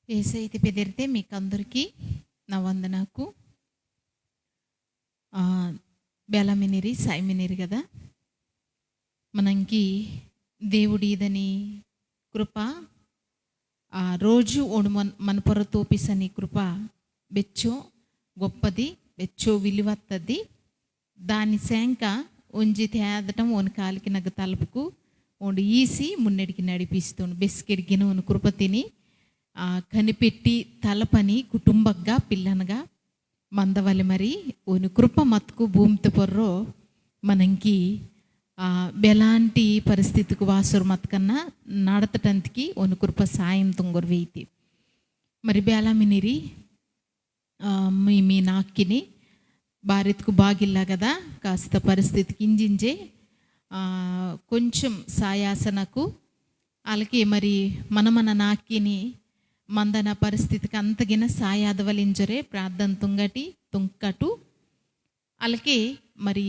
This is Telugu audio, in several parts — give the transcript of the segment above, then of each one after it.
ఏసైతే బెదిరితే మీకు అందరికీ నా వందనాకు. బెలమినిరి సాయమినిరి కదా మనకి దేవుడి ఇదని కృప రోజు ఓడు మన పొర తోపిసని కృప బెచ్చో గొప్పది, బెచ్చో విలువత్తది. దాని శాంక ఒంజి తేదటం ఓని కాలికి నగ తలుపుకు ఓండి ఈసి మున్నడికి నడిపిస్తుండు. బెస్కెడిగిన ఓని కృప తిని కనిపెట్టి తలపని కుటుంబగ్గా పిల్లనగా మందవలి మరి ఓని కృప మత్తుకు భూమితో పొర్రో మనకి బెలాంటి పరిస్థితికి వాసురు మతకన్నా నడతటంతికి ఓని కృప సాయం తుంగొరవేయితి మరి బేలామినిరి మీ నాక్కిని భారత్కు బాగిల్లా కదా కాస్త పరిస్థితికి ఇంజింజే కొంచెం సాయాసనకు అలాగే మరి మన నాక్కిని మందన పరిస్థితికి అంతగిన సాయాదవలింజరే ప్రార్థన తుంకటు అలాగే మరి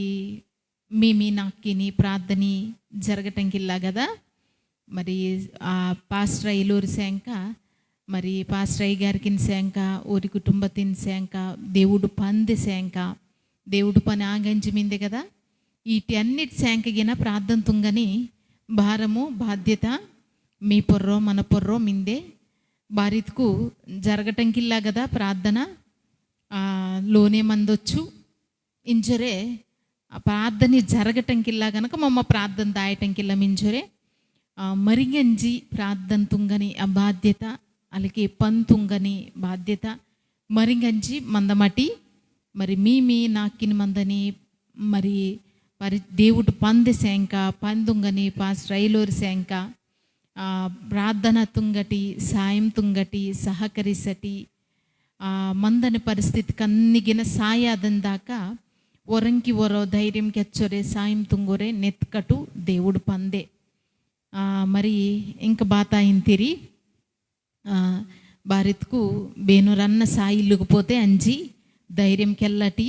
మీ నాక్కిని ప్రార్థని జరగటంకిల్లా కదా మరి పాస్టర్ ఐలూరి శాంక మరి పాస్టర్ అయ్య గారికి శాంక ఊరి కుటుంబతిని శాంక దేవుడు పంది శాంక దేవుడు పని ఆగంజి మిందే కదా వీటి అన్నిటి శాంకగిన ప్రార్థన తుంగని భారము బాధ్యత మీ పొర్రో మన పొర్రో మిందే భారత్కు జరగటంకిల్లా కదా ప్రార్థన లోనే మందొచ్చు ఇంజరే ప్రార్థన జరగటంకిల్లా కనుక మమ్మ ప్రార్థన దాయటంకిల్లా మింజరే మరిగంజి ప్రార్థన తుంగని ఆ బాధ్యత అలాగే పంతుంగని బాధ్యత మరిగంజి మందమటి మరి మీ నాకిని మందని మరి దేవుడు పంది శాంక పందుంగని పాస్టర్ ఐలూరి శాంక ప్రార్థన తుంగటి సాయం తుంగటి సహకరిసటి మందని పరిస్థితికి అన్నిగిన సాయాదం దాకా ఒరంకి ఒరో ధైర్యం కెచ్చొరే సాయం తుంగొరే నెత్కటు దేవుడు పందే మరి ఇంక బాతాయింతిరి భారత్కు బేనురన్న సాయిల్లుకుపోతే అంజి ధైర్యం కెల్లటి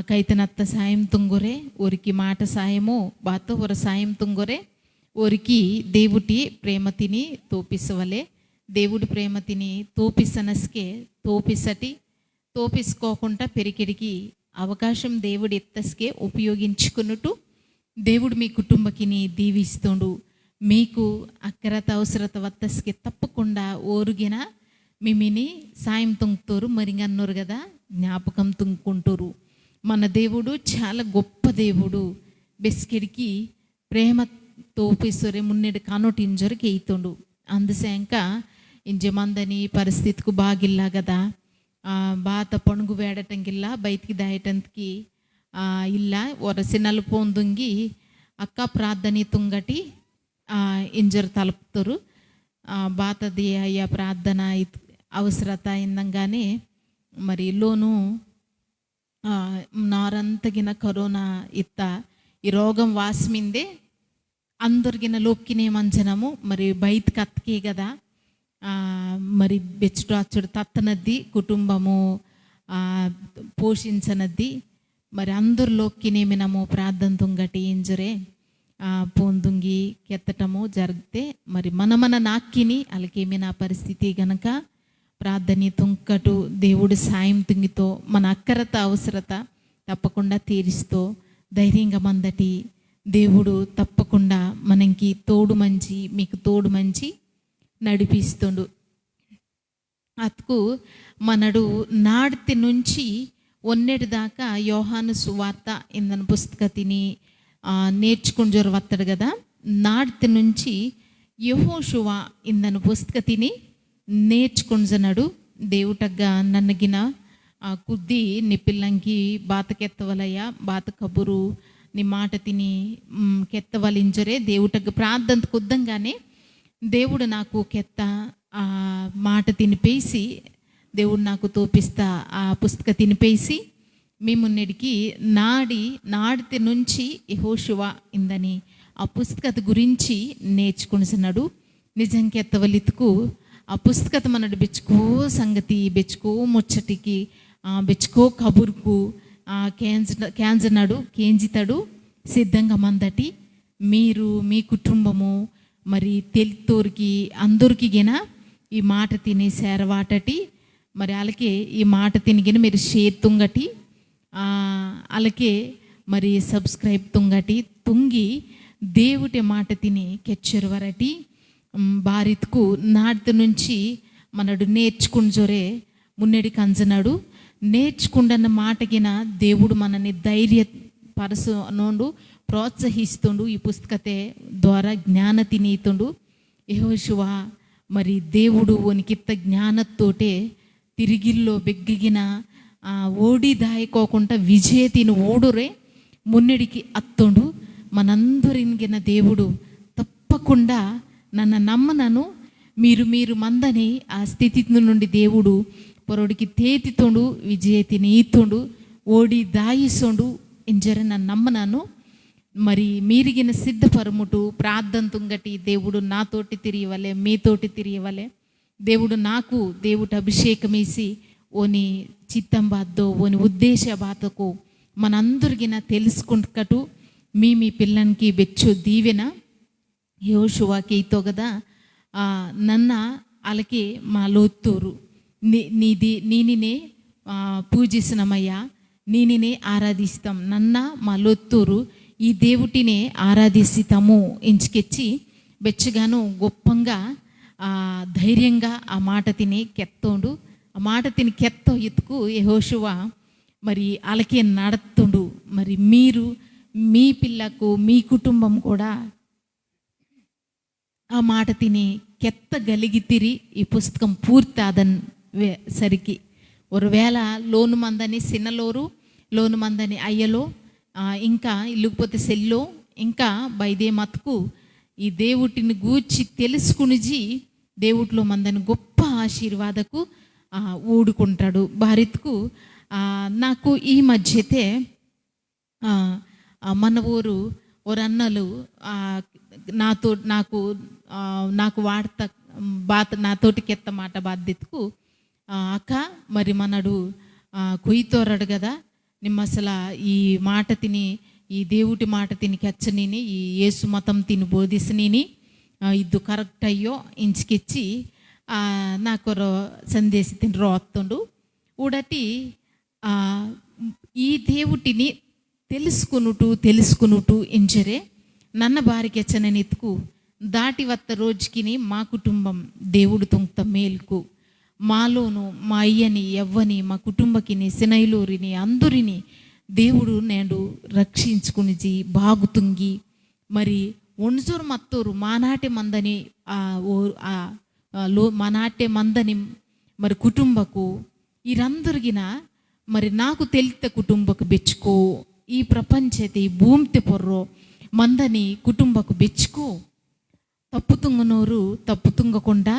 కైతనత్త సాయం తుంగొరే ఊరికి మాట సాయమో బాతో ఒర సాయం తుంగొరే ఊరికి దేవుడి ప్రేమ తిని తోపిసవలే దేవుడి ప్రేమ తిని తోపిసనస్కే తోపిసుకోకుండా పెరికెడికి అవకాశం దేవుడు ఎత్తస్కే ఉపయోగించుకున్నట్టు దేవుడు మీ కుటుంబకిని దీవిస్తుండు. మీకు అక్కరత అవసరత వత్తస్కే తప్పకుండా ఓరుగిన మిమిని సాయం తుంగుతారు మరిగన్నోరు కదా జ్ఞాపకం తుంగుకుంటారు. మన దేవుడు చాలా గొప్ప దేవుడు. బెస్కెడికి ప్రేమ తోపిసొరే మున్నెడు కానోటి ఇంజొరికి ఎయితుండు అందుశాంక ఇంజమందని పరిస్థితికి బాగిల్లా కదా బాత పణుగు వేడటంకిల్లా బయటికి దాయటంకి ఇల్లా ఒరసినలు పొందుంగి అక్క ప్రార్థని తుంగటి ఇంజరు తలుపుతారు బాతది అయ్యా ప్రార్థన అవసరత ఇందంగానే మరి లోను నారంతగిన కరోనా ఈ రోగం వాసమిందే అందరిగిన లోక్కినే మంచనము మరి బయటకు అత్తకే కదా మరి బెచ్చుడు అచ్చుడు తత్తనద్ది కుటుంబము పోషించనద్ది మరి అందరిలోకినేమినము ప్రార్థన తుంగటి ఇంజరే పొందుంగి కెత్తటము జరిగితే మరి మన నాక్కిని అలాగేమి నా పరిస్థితి గనక ప్రార్థని తుంకటు దేవుడు సాయం తుంగితో మన అక్కరత అవసరత తప్పకుండా తీరిస్తూ ధైర్యంగా మందటి దేవుడు తప్పకుండా మనకి మీకు తోడు మంచి నడిపిస్తుండు. అతుకు మనడు నాడితి నుంచి ఒన్నెడు దాకా యోహాను సువార్త ఇందన పుస్తకతిని నేర్చుకుని జొరవత్తడు కదా నాడితి నుంచి యెహోషువ ఇందన పుస్తకతిని నేర్చుకుంటున్నాడు. దేవుటగ్గా నన్నగిన కుద్ది నిప్పిల్లంకి బాతకెత్తవలయ్య బాత కబురు నీ మాట తిని కెత్తవలింజరే దేవుటగ్గా ప్రార్థన కుద్దంగానే దేవుడు నాకు కెత్త మాట తినిపేసి దేవుడు నాకు తోపిస్తా ఆ పుస్తక తినిపేసి మేమున్నడికి నాడితి నుంచి యెహోషువ ఇందని ఆ పుస్తకత గురించి నేర్చుకున్నాడు. నిజంకెత్తవలితుకు ఆ పుస్తకత మనడు బెచ్చుకో సంగతి బెచ్చుకో ముచ్చటికి బెచ్చుకో కబుర్కు కేంజితాడు సిద్ధంగా మందటి మీరు మీ కుటుంబము మరి తెలుతోరికి అందరికి గిన ఈ మాట తిని సేరవాటటి మరి అలాగే ఈ మాట తినిగిన మీరు షేర్ తుంగటి అలాగే మరి సబ్స్క్రైబ్ తుంగటి తుంగి దేవుటి మాట తిని కెచ్చరు వరటి భారత్కు నాటి నుంచి మనడు నేర్చుకుని జొరే మున్నెడికి అంజనాడు నేర్చుకుండన్న మాటగిన దేవుడు మనని ధైర్యపరచునోండు ప్రోత్సహిస్తుండు. ఈ పుస్తకతే ద్వారా జ్ఞాన తినీతుండు. యెహోషువ మరి దేవుడు ఒనికిత్త జ్ఞానతోటే తిరిగిల్లో బెగ్గిగిన ఓడి దాయకోకుండా విజేతిని ఓడురే మున్నెడికి అత్తుండు. మనందరిగిన దేవుడు తప్పకుండా నన్ను నమ్మనను మీరు మందని ఆ స్థితి నుండి దేవుడు పొరడికి తేతితోండు విజేతిని ఈతుండు ఓడి దాయిసోండు ఇంజర నన్ను నమ్మనాను. మరి మీరిగిన సిద్ధపరముటు ప్రార్థన తుంగటి దేవుడు నాతోటి తిరియవలే మీతోటి తిరియవలే దేవుడు అభిషేకం వేసి ఓని చిత్తం బాద్దో ఓని ఉద్దేశ బాతకు మనందరిగిన తెలుసుకుంటూ మీ పిల్లనికి బెచ్చు దీవెన యెహోషువాకి ఇతో కదా నన్న అలాగే మా లోత్తూరు నీనినే పూజిస్తున్నామయ్యా నీనినే ఆరాధిస్తాం నన్న మా లోత్తూరు ఈ దేవుటినే ఆరాధిస్తాము ఎంచుకెచ్చి బెచ్చగాను గొప్పంగా ధైర్యంగా ఆ మాట తిని కెత్తోండు. ఆ మాట తిని కెత్తో ఎత్తుకు యెహోషువ మరి అలాగే నడుతుండు. మరి మీరు మీ పిల్లకు మీ కుటుంబం కూడా ఆ మాట తిని కెత్తగలిగితిరి. ఈ పుస్తకం పూర్తి ఆదన్ సరికి ఒకవేళ లోను మందని సిన్నలోరు లోను మందని అయ్యలో ఇంకా ఇల్లుకపోతే సెల్లో ఇంకా బైదే మతుకు ఈ దేవుటిని గూర్చి తెలుసుకునిజి దేవుట్లో మందని గొప్ప ఆశీర్వాదకు ఊడుకుంటాడు. భారత్కు నాకు ఈ మధ్యతే మన ఊరు ఓరన్నలు నాకు వాడత నాతోటి కెత్త మాట బాధ్యతకు అక్క మరి మనడు కొయ్యితోరడు కదా నిమ్మ అసలు ఈ మాట తిని ఈ దేవుటి మాట తిని కెచ్చనిని ఈ యేసు మతం తిని బోధిసనిని ఇద్దు కరెక్ట్ అయ్యో ఇంచుకెచ్చి నాకు సందేశి తిని రోత్తుండు ఊడటి ఈ దేవుటిని తెలుసుకునుటు ఎంజరే నన్న బారికెచ్చనని ఎత్తుకు దాటి వత్త రోజుకిని మా కుటుంబం దేవుడు తుంగత మేలుకు మాలోను మా అయ్యని ఎవ్వని మా కుటుంబకిని సినైలూరిని అందరిని దేవుడు నేను రక్షించుకునిజి బాగుతుంగి మరి ఒంజూరు మత్తూరు మానాటే మందని మానాటే మందని మరి కుటుంబకు ఇరందరిగిన మరి నాకు తెలిత కుటుంబకు బెచ్చుకో ఈ ప్రపంచతే ఈ భూమితే పొర్రో మందని కుటుంబకు బెచ్చుకో తప్పు తుంగకుండా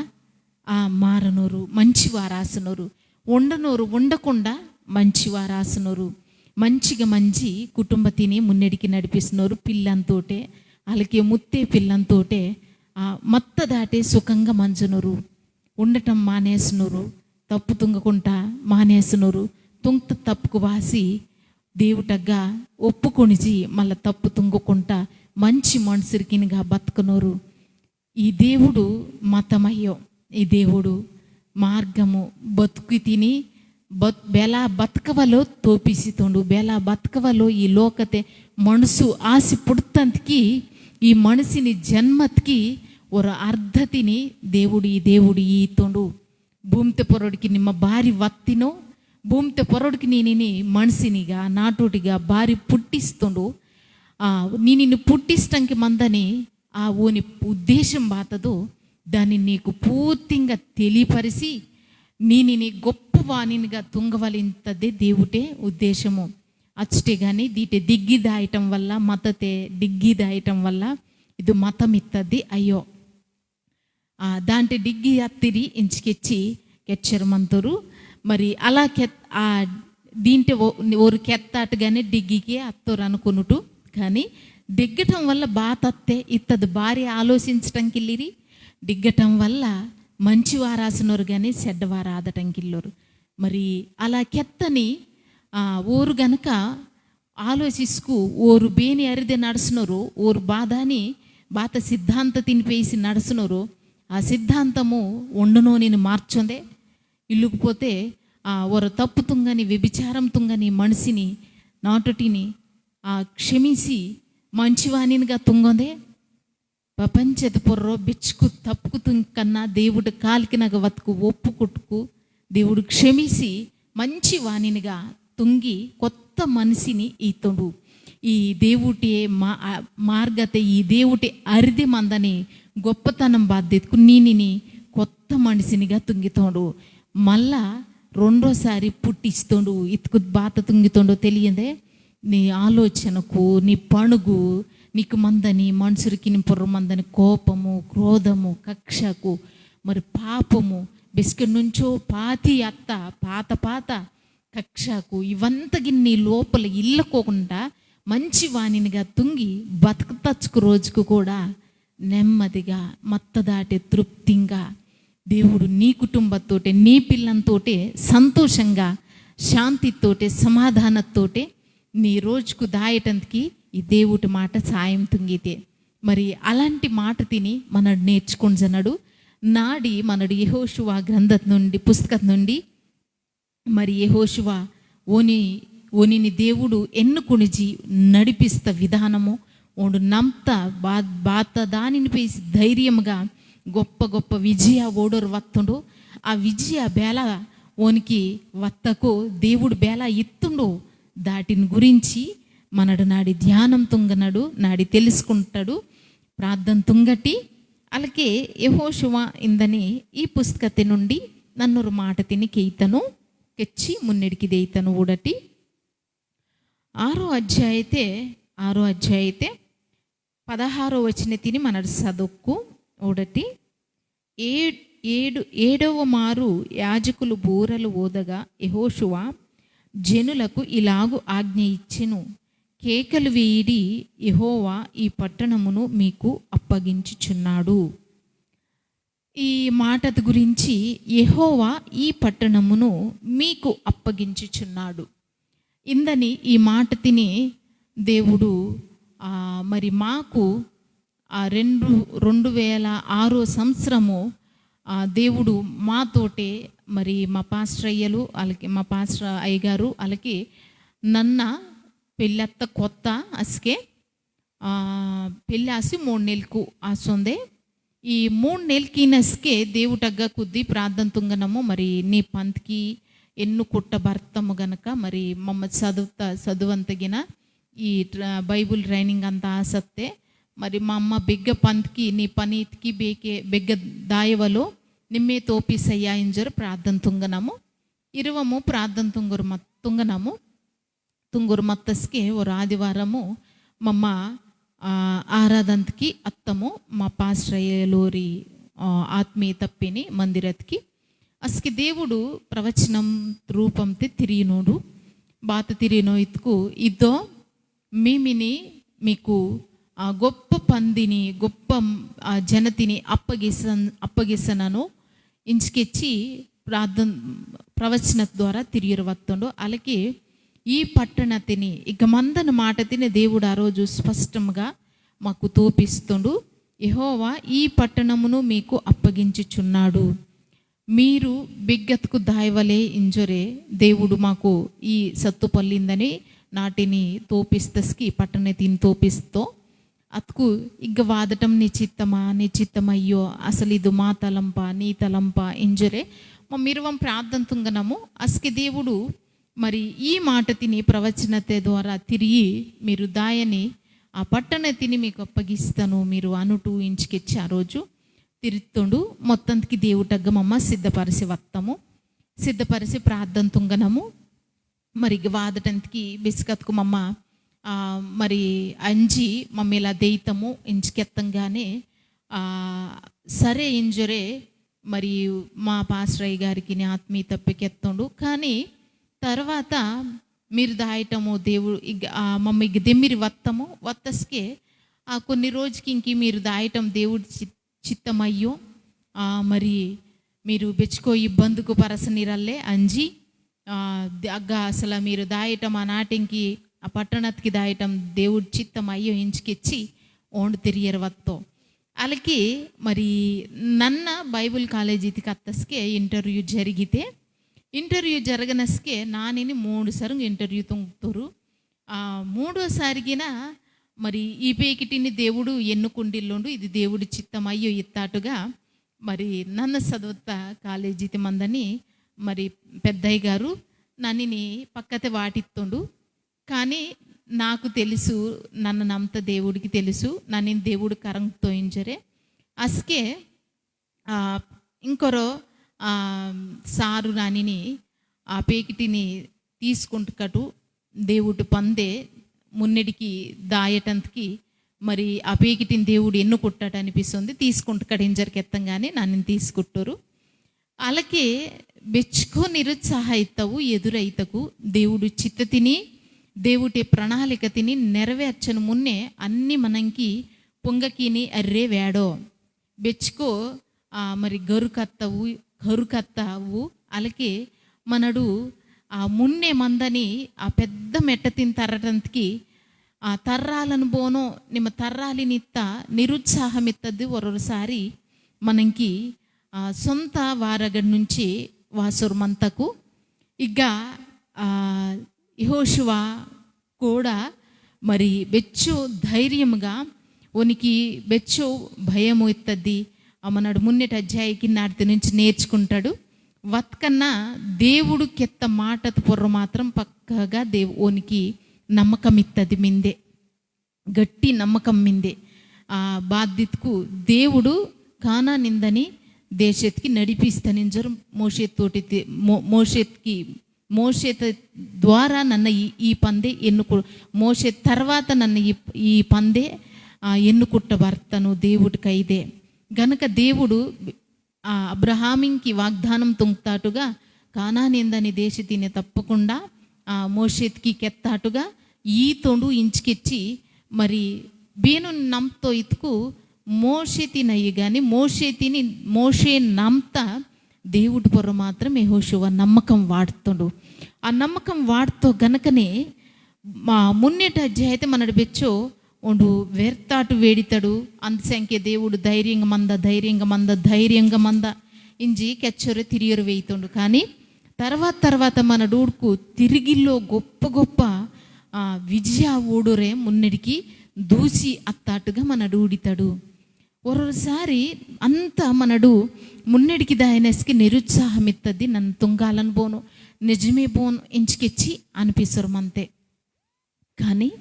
మారనోరు మంచివారాసనోరు ఉండనోరు ఉండకుండా మంచివారాసనోరు మంచిగా మంచి కుటుంబ తిని మున్నెడికి నడిపిస్తున్నారు. పిల్లంతోటే అలాగే ముత్తే పిల్లంతోటే మత్త దాటే సుఖంగా మంచునరు ఉండటం మానేసినోరు తప్పు తుంగకుండా మానేసినోరు తప్పుకు వాసి దేవుటగ్గా ఒప్పుకొనిచి మళ్ళీ తప్పు తుంగకుండా మంచి మనుషురికినిగా బతుకునోరు. ఈ దేవుడు మతమయ్యో ఈ దేవుడు మార్గము బతుకు తిని బెలా బతకవలో తోపిసితోండు బెలా బతకవలో ఈ లోకతే మనసు ఆశ పుడుతంతకి ఈ మనిషిని జన్మత్కి ఒక అర్ధతిని దేవుడు ఈతోండు. భూమితే పొరడికి నిమ్మ భారీ వత్తినో భూమితే పొరడికి నేను మనిషినిగా నాటోటిగా భారీ పుట్టిస్తుండు. నిన్ను పుట్టిస్తానికి మందని ఓని ఉద్దేశం బాతదో దాన్ని నీకు పూర్తిగా తెలియపరిచి నీ గొప్ప వాణినిగా తుంగవలింతదే దేవుటే ఉద్దేశము. అచ్చటే కానీ దీటే దిగ్గి దాయటం వల్ల మతతే డిగ్గి దాయటం వల్ల ఇది మతం ఇత్తది అయ్యో దాంట్లో డిగ్గి అత్తిరి ఇంచుకెచ్చి కెచ్చరమంతరు మరి అలా దీంట్లో ఓరు కెత్తాటుగానే డిగ్గికి అత్తరు అనుకున్నట్టు కానీ దిగ్గటం వల్ల బాతత్తే ఇత్తది భార్య ఆలోచించటానికి వెళ్ళిరి దిగ్గటం వల్ల మంచివారాసినోరు కానీ చెడ్డవారు ఆదటంకిల్లోరు. మరి అలా కెత్తని ఓరు గనక ఆలోచిసుకు ఓరు బేని అరిదే నడుస్తున్నారు ఓరు బాధని బాత సిద్ధాంత తినిపేసి నడుస్తున్నారు ಆ ಸಿದ್ಧಾಂತము ఉండునో నేను మార్చుందే ఇల్లుకుపోతే వారు తప్పు తుంగని వ్యభిచారం తుంగని మనిషిని నాటుటిని క్షమిసి మంచివాణినిగా తుంగొందే ప్రపంచದ పొర్రో బిచ్చుకు తప్పుకు కన్నా దేవుడు కాలికినగ వతుకు ఒప్పు కొట్టుకు దేవుడు క్షమిసి మంచి వాణినిగా తుంగి కొత్త మనిషిని ఈతడు. ఈ దేవుటి మార్గతే ఈ దేవుటి అరిది మందని గొప్పతనం బాధ్యతకు నీనిని కొత్త మనిషినిగా తుంగితోడు. మళ్ళా రెండోసారి పుట్టిస్తోడు. ఇతుకు బాత తుంగితోడో తెలియదే. నీ ఆలోచనకు నీ పణుగు నీకు మందని మనుషులకి పొర్ర మందని కోపము, క్రోధము, కక్షకు, మరి పాపము బిస్కెట్ నుంచో పాతి అత్త పాత కక్షకు ఇవంతకి నీ లోపల ఇళ్ళకోకుండా మంచి వాణినిగా తుంగి బతుకుతచ్చుకు రోజుకు కూడా నెమ్మదిగా మత్తదాటే తృప్తిగా దేవుడు నీ కుటుంబంతోటే నీ పిల్లంతోటే సంతోషంగా శాంతితోటే సమాధానంతోటే నీ రోజుకు దాయటానికి ఈ దేవుడి మాట సాయం తుంగితే. మరి అలాంటి మాట తిని మనడు నేర్చుకుంటున్నాడు. నాడి మనడు యెహోషువ గ్రంథం నుండి పుస్తకం నుండి మరి యెహోషువ ఓనిని దేవుడు ఎన్నుకునిజి నడిపిస్త విధానము ఓడు నమ్త బాత దానిని పేసి ధైర్యంగా గొప్ప గొప్ప విజయ ఓడోరు వత్తుండు. ఆ విజయ బేల ఓనికి వత్తకు దేవుడు బేల ఇత్తుండు. దాటిని గురించి మనడు నాడి ధ్యానం తుంగనడు, నాడి తెలుసుకుంటాడు, ప్రార్థన తుంగటి. అలాగే యెహోషువ ఇందని ఈ పుస్తకతి నుండి నన్నొరు మాట తిని కేయితను కెచ్చి మున్నెడికి దేయితను ఊడటి. ఆరో అధ్యాయతే 16వ వచన తిని మనడు సదుక్కు ఊడటి. ఏడవ మారు యాజకులు బూరలు ఊదగా యెహోషువ జనులకు ఇలాగు ఆజ్ఞ ఇచ్చెను, కేకలు వేయిడి, యెహోవా ఈ పట్టణమును మీకు అప్పగించుచున్నాడు. ఈ మాట గురించి యెహోవా ఈ పట్టణమును మీకు అప్పగించుచున్నాడు ఇందని ఈ మాట తిని దేవుడు మరి మాకు 2006 సంవత్సరము దేవుడు మాతోటే మరి మా పాస్టర్ అయ్యలు అలాగే మా పాస్టర్ అయ్యగారు అలాగే నన్న పెళ్ళత్త కొత్త అసకే పెళ్ళి ఆసి 3 నెలలకు ఆసొందే. ఈ 3 నెలకి నస్కే దేవుటగ్గ కుద్ది ప్రార్థన తుంగనము మరి నీ పంత్కి ఎన్ను కుట్ట భర్తము గనక మరి మమ్మ చదువంతగిన ఈ బైబుల్ ట్రైనింగ్ అంతా ఆసత్తే మరి మా అమ్మ బిగ్గ పంత్కి నీ పనీతికి బెగ్గ దాయవలో నిమ్మే తోపిసయ్యా ఇంజరు ప్రార్థన తుంగనము ఇరువము ప్రార్థన తుంగనము తుంగురు మత్తస్కి ఓ ఆదివారము మమ్మ ఆరాధనకి అత్తము మా పాస్ట్రయ్యలోరి ఆత్మీయ తప్పిని మందిరత్కి అస్కి దేవుడు ప్రవచనం రూపంతే తిరిగినోడు బాత తిరిగినో ఇతుకు ఇద్దో మీకు గొప్ప పందిని గొప్ప జనతిని అప్పగిసనను ఇంచుకెచ్చి ప్రార్థన ప్రవచన ద్వారా తిరిగి వస్తుండో. అలాగే ఈ పట్టణతిని ఇక మందన మాట తిని దేవుడు ఆ రోజు స్పష్టంగా మాకు తోపిస్తుండు. యెహోవా ఈ పట్టణమును మీకు అప్పగించుచున్నాడు, మీరు బిగ్గత్కు దాయవలే ఇంజొరే. దేవుడు మాకు ఈ సత్తు పల్లిందని నాటిని తోపిస్తస్కి పట్టణతిని తోపిస్తో అతుకు ఇగ్గ వాదటం నీ చిత్తమయ్యో అసలు ఇది మా తలంప నీ తలంప ఇంజరే మా మిరువం ప్రార్థన తుంగనము. అస్కి దేవుడు మరి ఈ మాట తిని ప్రవచనతే ద్వారా తిరిగి మీరు దాయని ఆ పట్టణ తిని మీకు అప్పగిస్తాను మీరు అనుటూ ఇంచుకెచ్చి ఆ రోజు తిరుతుండు. మొత్తానికి దేవుటగ్గమమ్మ సిద్ధపరిచి వత్తము సిద్ధపరిచి ప్రార్థన తుంగనము. మరి వాదటంతికి బిస్కత్కు మమ్మ మరి అంజి మమ్మీలా దేయితము ఇంచుకెత్తంగానే సరే ఇంజరే మరి మా పాస్రయ్య గారికి ఆత్మీయ తప్పికెత్తుండు. కానీ తర్వాత మీరు దాయటము దేవుడు మమ్మీ దెమ్మిరి వత్తస్కే కొన్ని రోజుకి ఇంక మీరు దాయటం దేవుడు చిత్తమయ్యో మరి మీరు బెచ్చుకో ఇబ్బందుకు పరసనిరల్లే అంజి అగ్గ అసలు మీరు దాయటం ఆ నాటింకి ఆ పట్టణత్కి దాయటం దేవుడు చిత్తం అయ్యో ఇంచుకిచ్చి ఓండు తిరియరు వత్తో వాళ్ళకి మరి ನನ್ನ ಬೈಬಲ್ ಕಾಲೇಜಿಗೆ ಕತ್ತಸ್ಕೆ ಇಂಟರ್ವ್ಯೂ ಜರುಗಿತೆ ಇಂಟರ್ವ್ಯೂ ಜರಗನಸ್ಕೆ ನಾನಿನಿ 3 ಸರಂಗ್ ಇಂಟರ್ವ್ಯೂ ತುಂಗ್ತರು మూడోసారిగిన మరి ఈ పేకిటిని దేవుడు ఎన్నుకుండిల్లుండు ఇది దేవుడి చిత్తం అయ్యో ఇత్తాటుగా మరి నన్ను చదువుతా కాలేజీ మందని మరి పెద్దయ్య గారు నన్నుని పక్కతే వాటిత్తుండు. కానీ నాకు తెలుసు నన్ను నమ్త దేవుడికి తెలుసు నన్ను దేవుడు కరంగ్ తోయించరే అస్కే ఇంకొరో సారు నానిని ఆ పేకిటిని తీసుకుంటుకటు దేవుడు పందే మున్నెడికి దాయటంతకి మరి ఆ పేకిటిని దేవుడు ఎన్నుకుంటాడు అనిపిస్తుంది. తీసుకుంటు కడింజరికెత్తంగానే నన్ను తీసుకుంటారు. అలాగే బెచ్చుకో నిరుత్సాహ ఇత్తవు ఎదురైతకు దేవుడు చిత్త తిని దేవుడి ప్రణాళిక తిని నెరవేర్చను మున్నే అన్ని మనంకి పొంగకిని అర్రే వేడో బెచ్చుకో మరి గరుకత్తవు అలాగే మనడు ఆ మున్నే మందని ఆ పెద్ద మెట్ట తిని తర్రటంతకి ఆ తర్రాలను బోనో నిమ్మ తర్రాలినిత్త నిరుత్సాహమిత్తది ఒరొకసారి మనకి సొంత వారగడి నుంచి వాసురమంతకు ఇక యెహోషువ కూడా మరి బెచ్చు ధైర్యంగా ఉనికి బెచ్చు భయము ఇత్తది మనడు మున్నెట అధ్యాయకి నాటి నుంచి నేర్చుకుంటాడు. వత్కన్నా దేవుడు కెత్త మాటత పొర్ర మాత్రం పక్కగా ఓనికి నమ్మకం ఇత్తది మిందే గట్టి నమ్మకం మిందే ఆ బాధ్యతకు దేవుడు కానానిందని దేశత్కి నడిపిస్తానింజరు మోషేత్ ద్వారా నన్ను ఈ పందే మోషే తర్వాత నన్ను ఈ పందే ఎన్నుకుట్టబర్తను దేవుడికైదే గనక దేవుడు అబ్రహామింకి వాగ్దానం తుంగుతాటుగా కానానిందని దేశ తినే తప్పకుండా మోషేత్కి కెత్తాటుగా ఈ తొండు ఇంచుకెచ్చి మరి బేను నమ్తో ఇతుకు మోషే తినయ్యి కానీ మోషే నమ్త దేవుడి పొర మాత్రం యెహోషువ నమ్మకం వాడుతుండు. ఆ నమ్మకం వాడుతో గనకనే మా మున్నెట అధ్యాయతే మనడు బెచ్చో ఉండు వెర్తాటు వేడితాడు అంతసంఖ్య దేవుడు ధైర్యంగా మంద ఇంజి కెచ్చొర తిరియరు వేయితుండు. కానీ తర్వాత మన డూడుకు తిరిగిల్లో గొప్ప విజయ ఊడురే మున్నడికి దూసి అత్తాటుగా మన డూడితాడు. ఒరోసారి అంతా మనడు మున్నడికి దాయనస్కి నిరుత్సాహం ఇత్తది నన్ను తుంగాలను పోను నిజమే పోను ఇంచుకెచ్చి అనిపిస్తారు అంతే. కానీ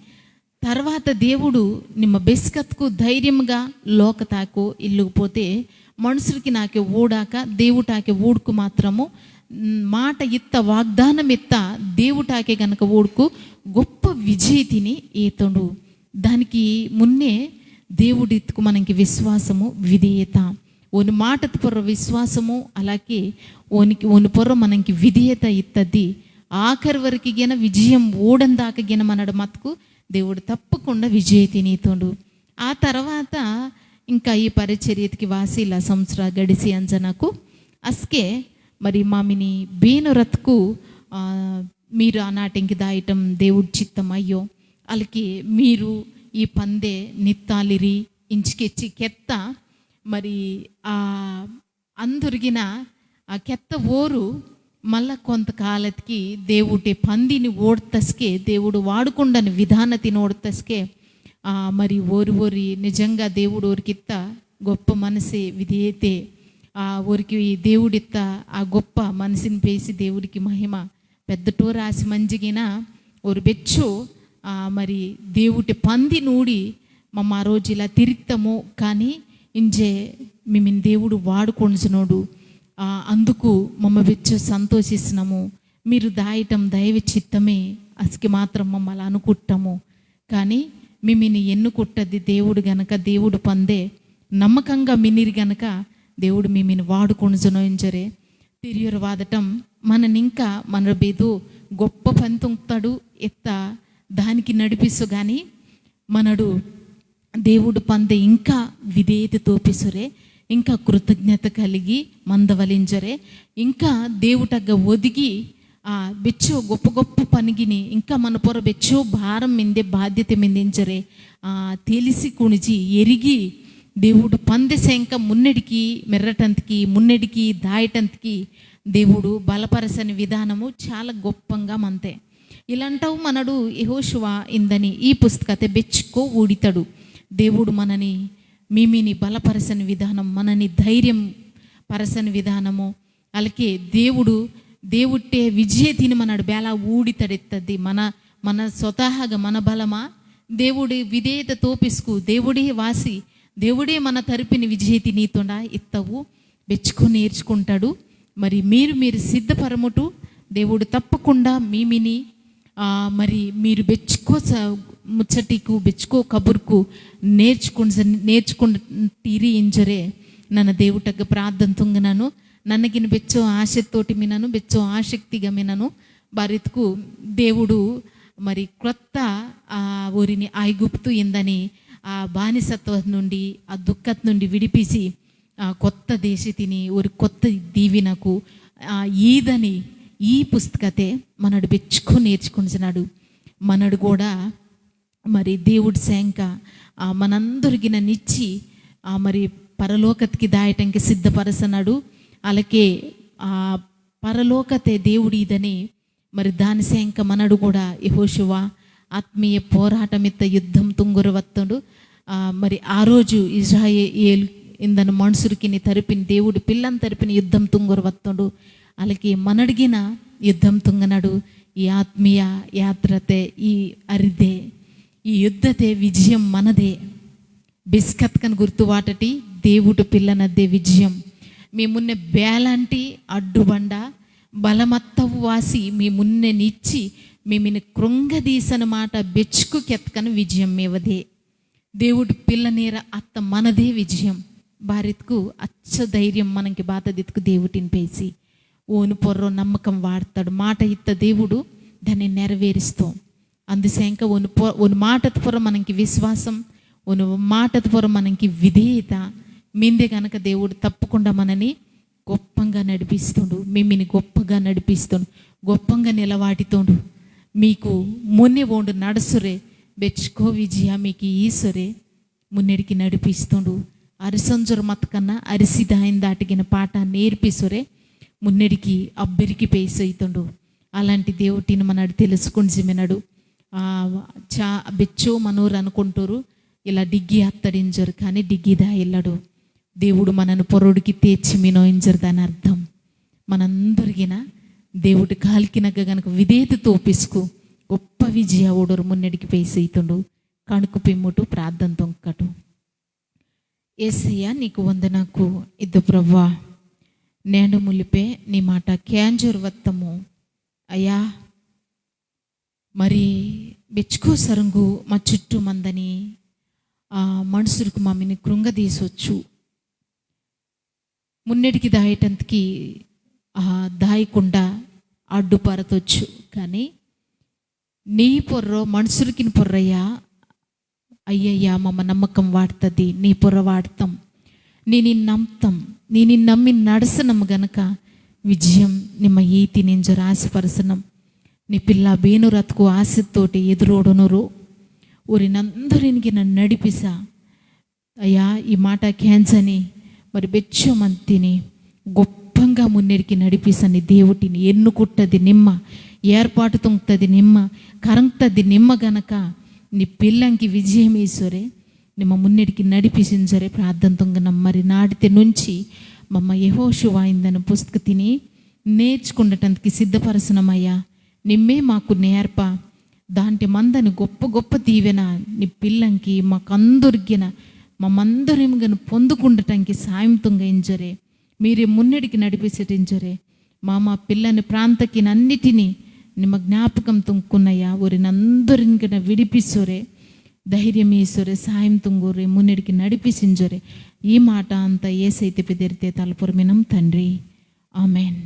తర్వాత దేవుడు నిమ్మ బెస్కత్కు ధైర్యంగా లోకతాకు ఇల్లుకుపోతే మనుషులకి నాకే ఊడాక దేవుటాకే ఊడుకు మాత్రము మాట ఇత్త వాగ్దానం ఇత్త దేవుటాకే గనక ఊడుకు గొప్ప విజయతిని ఈతడు. దానికి మున్నే దేవుడిత్తుకు మనకి విశ్వాసము విధేయత ఓని మాట పొర్ర విశ్వాసము అలాగే ఓని పొర్ర మనకి విధేయత ఇత్తది. ఆఖరి వరకు గిన విజయం ఓడందాక గిన మనడు మతుకు దేవుడు తప్పకుండా విజయతినీతోడు. ఆ తర్వాత ఇంకా ఈ పరిచర్యతకి వాసిల సంవత్సర గడిసి అంజనకు అస్కే మరి మామిని బేనురత్కు మీరు ఆనాటింకి దాయటం దేవుడి చిత్తం అయ్యో వాళ్ళకి మీరు ఈ పందే నిత్తాలిరి ఇంచుకెచ్చి కెత్త మరి అందరిగిన ఆ కెత్త ఓరు మళ్ళా కొంతకాలకి దేవుడి పందిని ఓడ్తస్కే దేవుడు వాడుకుండని విధానతిని ఓడ్తస్కే మరి ఓరి నిజంగా దేవుడు ఊరికిత్త గొప్ప మనసే విధేయతే ఊరికి దేవుడిత్త ఆ గొప్ప మనసుని పేసి దేవుడికి మహిమ పెద్దటో రాసి మంజిగిన ఓరు బెచ్చు మరి దేవుడి పంది నూడి మమ్మ ఆ రోజు ఇలా తిరిగితాము కానీ ఇంజే మిమ్మల్ని దేవుడు వాడుకొంచునోడు అందుకు మమ్మ బెచ్చు సంతోషిస్తున్నాము మీరు దాయటం దైవ చిత్తమే అసకి మాత్రం మమ్మల్ని అనుకుంటాము కానీ మిమ్మల్ని ఎన్నుకుట్టది దేవుడు గనక దేవుడు పందే నమ్మకంగా మిన్నిరి గనక దేవుడు మిమ్మల్ని వాడుకొంచునోయించరే తిరియరు వాదటం మననింకా మన బేదు గొప్ప పని తుంగుతాడు ఎత్త దానికి నడిపిస్తూ కానీ మనడు దేవుడు పందే ఇంకా విధేయత తోపిసురే ఇంకా కృతజ్ఞత కలిగి మందవలించరే ఇంకా దేవుటగ్గ ఒదిగి బెచ్చో గొప్ప పనిగిని ఇంకా మన పొర బెచ్చో భారం మిందే బాధ్యత మిందించరే తెలిసి కుణిచి ఎరిగి దేవుడు పందెశంక మున్నెడికి మెర్రటంతికి మున్నెడికి దాయటంతికి దేవుడు బలపరచని విధానము చాలా గొప్పంగా మంతే. ఇలాంటవు మనడు యెహోషువ ఇందని ఈ పుస్తకతే బెచ్చుకో ఊడితాడు. దేవుడు మనని మిమిని బలపరచని విధానం, మనని ధైర్యం పరచని విధానము. అలాగే దేవుట్టే విజయతిని మనడు బేలా ఊడితడెత్తది. మన స్వతహాగా మన బలమా, దేవుడి విధేయత తోపిసుకు దేవుడే వాసి, దేవుడే మన తరపుని విజయతి నీతోడా ఇత్తవు బెచ్చుకొని నేర్చుకుంటాడు. మరి మీరు సిద్ధపరముటు దేవుడు తప్పకుండా మీమిని మరి మీరు బెచ్చుకో ముచ్చటికు బెచ్చుకో కబుర్కు నేర్చుకుంటీరి ఇంజరే ನನ್ನ దేవుటకు ప్రార్థన ತುಂಗನನು ನನಗಿನ ಬೆಚ್ಚೋ ఆశతోటి మినను బెచ్చో ఆసక్తిగా మినను భారత్కు దేవుడు మరి క్రొత్త ఊరిని ఐగుప్తు ఇందని ఆ బానిసత్వం నుండి ఆ దుఃఖత్ నుండి విడిపిసి కొత్త దేశతిని ఒక కొత్త దీవినకు ఈదని ఈ పుస్తకతే మనడు బెచ్చుకొని నేర్చుకుంటున్నాడు. మనడు కూడా మరి దేవుడి శంక మనందరికిన నిచ్చి మరి పరలోకతికి దాయటానికి సిద్ధపరచనాడు. అలాగే పరలోకతే దేవుడు ఇదని మరి దాని శంక మనడు కూడా యెహోషువ ఆత్మీయ పోరాటమిత్త యుద్ధం తుంగురవత్తడు. మరి ఆ రోజు ఇజ్రాయేల్ ఇందను మనుషులకి తరిపిన దేవుడు పిల్లని తరిపిన యుద్ధం తుంగురవత్తడు. అలాగే మనడిగిన యుద్ధం తుంగనడు. ఈ ఆత్మీయ యాత్రతే ఈ అరిదే ఈ యుద్ధతే విజయం మనదే. బిస్కత్కను గుర్తువాటటి దేవుడు పిల్లనద్దే విజయం. మీ మున్నె బేలాంటి అడ్డుబండ బలమత్తవు వాసి మీ మున్నె నిచ్చి మేమిని కృంగదీసన మాట బెచ్చుకు కెత్కను విజయం మేవదే. దేవుడు పిల్లనేర అత్త మనదే విజయం. భారత్కు అచ్చ ధైర్యం మనకి బాతదిత్తుకు దేవుటిని పేసి ఓను పొర్రో నమ్మకం వాడతాడు. మాట ఇత్త దేవుడు దాన్ని నెరవేరుస్తాం. అందుసేంక ఒను మాటత పొర మనకి విశ్వాసం, ఒను మాటత పొర మనకి విధేయత మిందే కనుక దేవుడు తప్పకుండా మనని గొప్పంగా నడిపిస్తుండు. మిమ్మల్ని గొప్పగా నడిపిస్తుండు, గొప్పంగా నిలవాటితోండు. మీకు మొన్నే ఓండు నడుసురే బెచ్చుకో విజయ మీకు ఈశ్వరే మున్నెడికి నడిపిస్తుండు. అరిసంజుర మతకన్నా అరిసిదాయిన దాటిగిన పాట నేర్పిసురే మున్నెడికి అబ్బెరికి పేసైతుండు. అలాంటి దేవుటిని మనడు తెలుసుకుని మినడు బెచ్చో మనోరు అనుకుంటారు ఇలా డిగ్గి అత్తడించరు, కానీ డిగ్గిదా వెళ్ళడు. దేవుడు మనను పొరుడికి తెచ్చి మినోయించరు. దాని అర్థం మనందరికిన దేవుడి కాలికినగ్గ గనక విధేయత తోపిసుకు గొప్ప విజయ ఓడరు మున్నెడికి పేసైతుండు. కణుకు పిమ్ముటు ప్రార్థన తొంకటు. యేసయ్య నీకు వందనకు ఇద్దు ప్రవ్వా, నేను ములిపే నీ మాట క్యాంజూర్ వత్తము అయ్యా. మరి బెచ్చుకో సరంగు మా చుట్టూ మందని మనుషులకు మమ్మల్ని కృంగదీసొచ్చు, మున్నెడికి దాయటంతకి దాయకుండా అడ్డుపరతొచ్చు. కానీ నీ పొర్రో మనుషులకి పొర్రయ్యా అయ్యయ్యా మమ్మ నమ్మకం వాడుతుంది. నీ పొర్ర వాడతాం, నేను నమ్ముతాం, నేను నమ్మి నడసనం గనక విజయం నిమ్మ ఈతి నింజ రాసిపరసనం. నీ పిల్ల బేనురత్కు ఆశతోటి ఎదురోడనురు ఊరినందరికి నన్ను నడిపిసా అయ్యా. ఈ మాట క్యాన్సని మరి బెచ్చమంతిని గొప్పంగా మున్నెడికి నడిపిసని దేవుటిని ఎన్నుకుట్టది నిమ్మ, ఏర్పాటు తొంగుతుంది నిమ్మ, కరంగుతుంది నిమ్మ గనక నీ పిల్లంకి విజయం ఈశ్వరే నిమ్మ మున్నెడికి నడిపిసించరే ప్రార్థన తొంగనం. మరి నాటితే నుంచి మమ్మ యెహోషువ ఇందను పుస్తక తిని నేర్చుకుండటానికి సిద్ధపరచనమయ్యా. నిమ్మే మాకు నేర్ప దాంటి మందని గొప్ప గొప్ప దీవెన నీ పిల్లంకి మాకందరిగిన మమ్మందరం గను పొందుకుండటానికి సాయం తొంగించరే. మీరే మున్నెడికి నడిపించటించరే. మా పిల్లని ప్రాంతకి అన్నిటినీ నిమ్మ జ్ఞాపకం తుంకున్నయ్యా. ఊరినందరిని విడిపిస్తురే, ధైర్యం ఈశ్వరే, సాయం తుంగురే, మున్నెడికి నడిపిసించరే. ఈ మాట అంతా ఏసైతే పెదిరితే తలపురమినం తండ్రి, ఆమెన్.